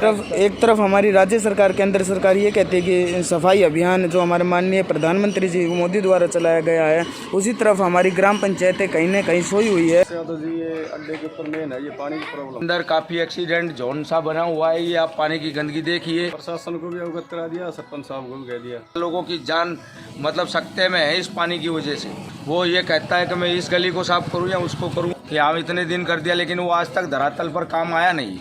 एक तरफ हमारी राज्य सरकार, केंद्र सरकार ये कहती है कि सफाई अभियान जो हमारे माननीय प्रधानमंत्री जी मोदी द्वारा चलाया गया है, उसी तरफ हमारी ग्राम पंचायतें कहीं न कहीं सोई हुई है। तो जी ये अड्डे के ऊपर मेन है ये पानी की प्रॉब्लम। अंदर काफी एक्सीडेंट जोन सा बना हुआ है, ये आप पानी की गंदगी देखिए। प्रशासन को भी अवगत करा दिया, सरपंच साहब को भी कह दिया। लोगों की जान मतलब सकते में है इस पानी की वजह से। वो ये कहता है कि मैं इस गली को साफ करूं या उसको करूं, कि हम इतने दिन कर दिया लेकिन वो आज तक धरातल पर काम आया नहीं।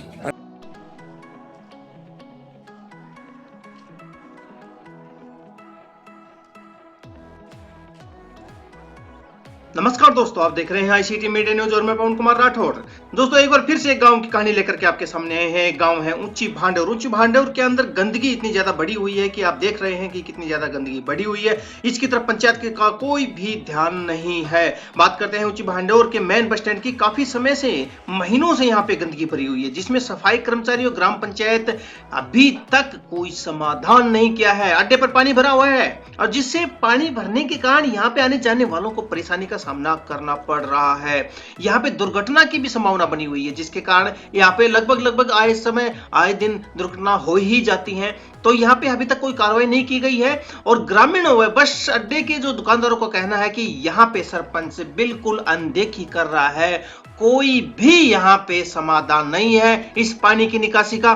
नमस्कार दोस्तों, आप देख रहे हैं आईसीटी मीडिया न्यूज और मैं पवन कुमार राठौर। दोस्तों एक बार फिर से एक गांव की कहानी लेकर के आपके सामने आए हैं। गांव है ऊंची भांडौर। ऊंची भांडौर के अंदर गंदगी इतनी ज्यादा बढ़ी हुई है कि आप देख रहे हैं कि कितनी ज्यादा गंदगी बढ़ी हुई है। इसकी तरफ पंचायत के का कोई भी ध्यान नहीं है। बात करते हैं ऊंची भांडौर के मेन बस स्टैंड की। काफी समय से, महीनों से यहाँ पे गंदगी भरी हुई है, जिसमें सफाई कर्मचारी और ग्राम पंचायत अभी तक कोई समाधान नहीं किया है। अड्डे पर पानी भरा हुआ है और जिससे पानी भरने के कारण यहाँ पे आने जाने वालों को परेशानी का सामना करना पड़ रहा है। यहाँ पे दुर्घटना की भी संभावना बनी हुई है, जिसके कारण यहाँ पे लगभग आए दिन दुर्घटना हो ही जाती हैं। तो यहाँ पे अभी तक कोई कार्रवाई नहीं की गई है और ग्रामीणों व बस अड्डे के जो दुकानदारों का कहना है कि यहाँ पे सरपंच बिल्कुल अनदेखी कर रहा है। कोई भी यहाँ पे समाधान नहीं है इस पानी की निकासी का।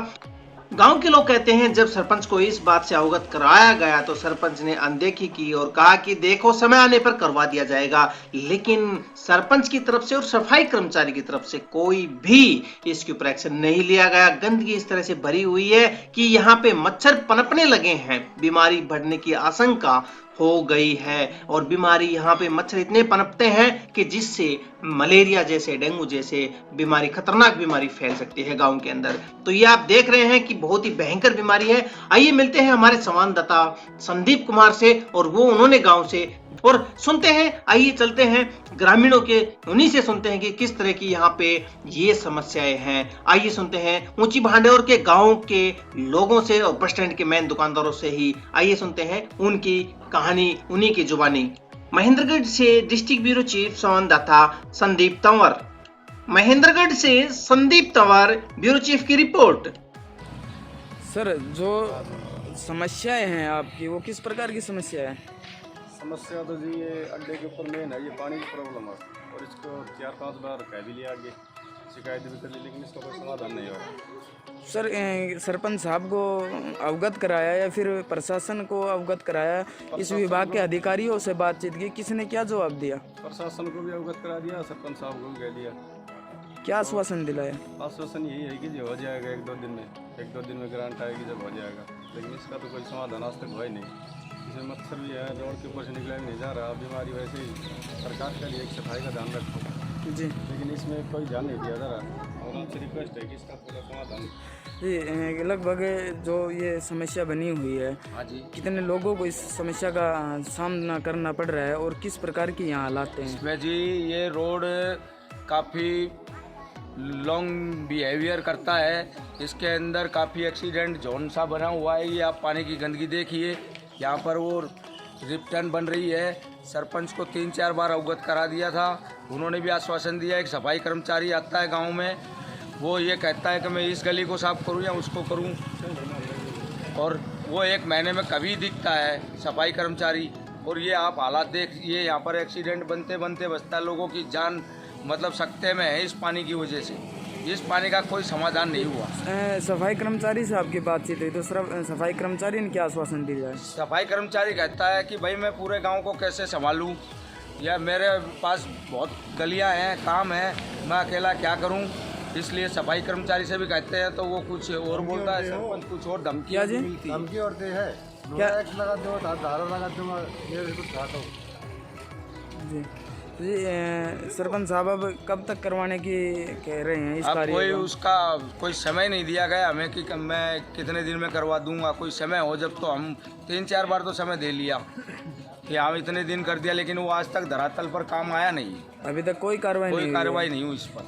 गांव के लोग कहते हैं जब सरपंच को इस बात से अवगत कराया गया तो सरपंच ने अनदेखी की और कहा कि देखो समय आने पर करवा दिया जाएगा, लेकिन सरपंच की तरफ से और सफाई कर्मचारी की तरफ से कोई भी इसके ऊपर एक्शन नहीं लिया गया। गंदगी इस तरह से भरी हुई है कि यहाँ पे मच्छर पनपने लगे हैं, बीमारी बढ़ने की आशंका हो गई है और बीमारी यहाँ पे मच्छर इतने पनपते हैं कि जिससे मलेरिया जैसे, डेंगू जैसे बीमारी, खतरनाक बीमारी फैल सकती है गांव के अंदर। तो ये आप देख रहे हैं कि बहुत ही भयंकर बीमारी है। आइए मिलते हैं हमारे संवाददाता संदीप कुमार से और वो उन्होंने गांव से और सुनते हैं। आइए चलते हैं ग्रामीणों के, उन्हीं से सुनते हैं कि किस तरह की यहाँ पे ये समस्याएं हैं। आइए सुनते हैं ऊंची भांडौर के गांव के लोगों से और बस स्टैंड के मेन दुकानदारों से ही। आइए सुनते हैं उनकी कहानी, उन्हीं की जुबानी। महेंद्रगढ़ से डिस्ट्रिक्ट ब्यूरो चीफ संवाददाता संदीप तंवर। महेंद्रगढ़ से संदीप तंवर, ब्यूरो चीफ की रिपोर्ट। सर, जो समस्याएं हैं आपकी, वो किस प्रकार की समस्या है? समस्या तो जी ये अड्डे के ऊपर मेन है ये पानी की प्रॉब्लम है और इसको 4-5 बार कह भी लिया, आगे शिकायत भी कर ली, लेकिन इसका कोई समाधान नहीं हो रहा। सर, सरपंच साहब को अवगत कराया या फिर प्रशासन को अवगत कराया? इस विभाग के अधिकारियों से बातचीत की, किसने क्या जवाब दिया? प्रशासन को भी अवगत करा दिया, सरपंच साहब को भी कह दिया। क्या आश्वासन दिलाया? आश्वासन यही है कि जो हो जाएगा 1-2 दिन में ग्रांट आएगी जब हो जाएगा, लेकिन इसका तो कोई समाधान आज तक हुआ ही नहीं। इसमें मच्छर भी है, रोड के ऊपर से निकला भी नहीं जा रहा। बीमारी वैसे ही सरकार के लिए एक सफाई का ध्यान रखो जी, लेकिन इसमें कोई ध्यान नहीं दिया जा रहा और आपसे रिक्वेस्ट है कि इसका पूरा समाधान। जी, लगभग जो ये समस्या बनी हुई है, हाँ जी, कितने लोगों को इस समस्या का सामना करना पड़ रहा है और किस प्रकार की यहाँ हालात हैं? इसमें जी ये रोड काफ़ी लॉन्ग बिहेवियर करता है। इसके अंदर काफ़ी एक्सीडेंट जोन सा बना हुआ है। ये आप पानी की गंदगी देखिए, यहाँ पर वो रिप्टन बन रही है। सरपंच को 3-4 बार अवगत करा दिया था, उन्होंने भी आश्वासन दिया। एक सफाई कर्मचारी आता है गांव में, वो ये कहता है कि मैं इस गली को साफ करूं या उसको करूं, और वो 1 महीने में कभी दिखता है सफाई कर्मचारी। और ये आप हालात देखिए, यहाँ पर एक्सीडेंट बनते बनते बचता, लोगों की जान मतलब सकते में है इस पानी की वजह से। इस पानी का कोई समाधान नहीं हुआ। सफाई कर्मचारी से आपकी बातचीत हुई तो सफाई कर्मचारी ने क्या आश्वासन दिया है? सफाई कर्मचारी कहता है कि भाई मैं पूरे गांव को कैसे संभालूं, या मेरे पास बहुत गलियां हैं, काम है, मैं अकेला क्या करूं। इसलिए सफाई कर्मचारी से भी कहते हैं तो वो कुछ और बोलता है, सरपंच कुछ और धमकियां जी मिलती है। धमकी और है क्या लगा दो, धारा लगा दूंगा, ये कुछ खाता हूं जी जी। सरपंच साहब अब कब तक करवाने की कह रहे हैं इस कार्य कोई को? उसका कोई समय नहीं दिया गया हमें कि मैं कितने दिन में करवा दूंगा। कोई समय हो जब, तो हम 3-4 बार तो समय दे लिया कि हम इतने दिन कर दिया, लेकिन वो आज तक धरातल पर काम आया नहीं। अभी तक कोई कार्रवाई नहीं हुई इस पर।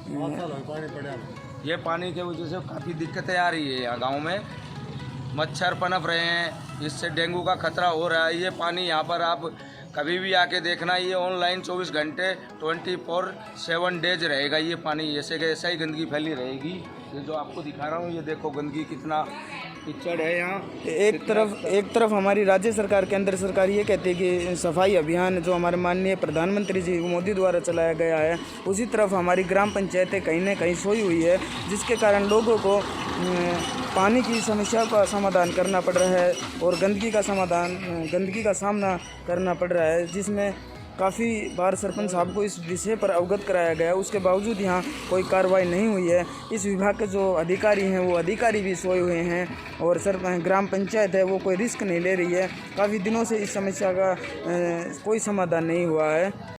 ये पानी के वजह से काफ़ी दिक्कतें आ रही है। यहाँ गाँव में मच्छर पनप रहे हैं, इससे डेंगू का खतरा हो रहा है। ये पानी यहाँ पर आप कभी भी आके देखना, ये ऑनलाइन 24 घंटे 24/7 डेज रहेगा। ये पानी ऐसे कि ऐसा ही गंदगी फैली रहेगी। ये जो आपको दिखा रहा हूँ, ये देखो गंदगी कितना कीचड़ है यहाँ। एक तरफ हमारी राज्य सरकार, केंद्र सरकार ये कहती है कि सफाई अभियान जो हमारे माननीय प्रधानमंत्री जी मोदी द्वारा चलाया गया है, उसी तरफ हमारी ग्राम पंचायतें कहीं न कहीं सोई हुई है, जिसके कारण लोगों को पानी की समस्या का समाधान करना पड़ रहा है और गंदगी का सामना करना पड़ रहा है, जिसमें काफ़ी बार सरपंच साहब को इस विषय पर अवगत कराया गया, उसके बावजूद यहाँ कोई कार्रवाई नहीं हुई है। इस विभाग के जो अधिकारी हैं वो अधिकारी भी सोए हुए हैं और ग्राम पंचायत है वो कोई रिस्क नहीं ले रही है। काफ़ी दिनों से इस समस्या का कोई समाधान नहीं हुआ है।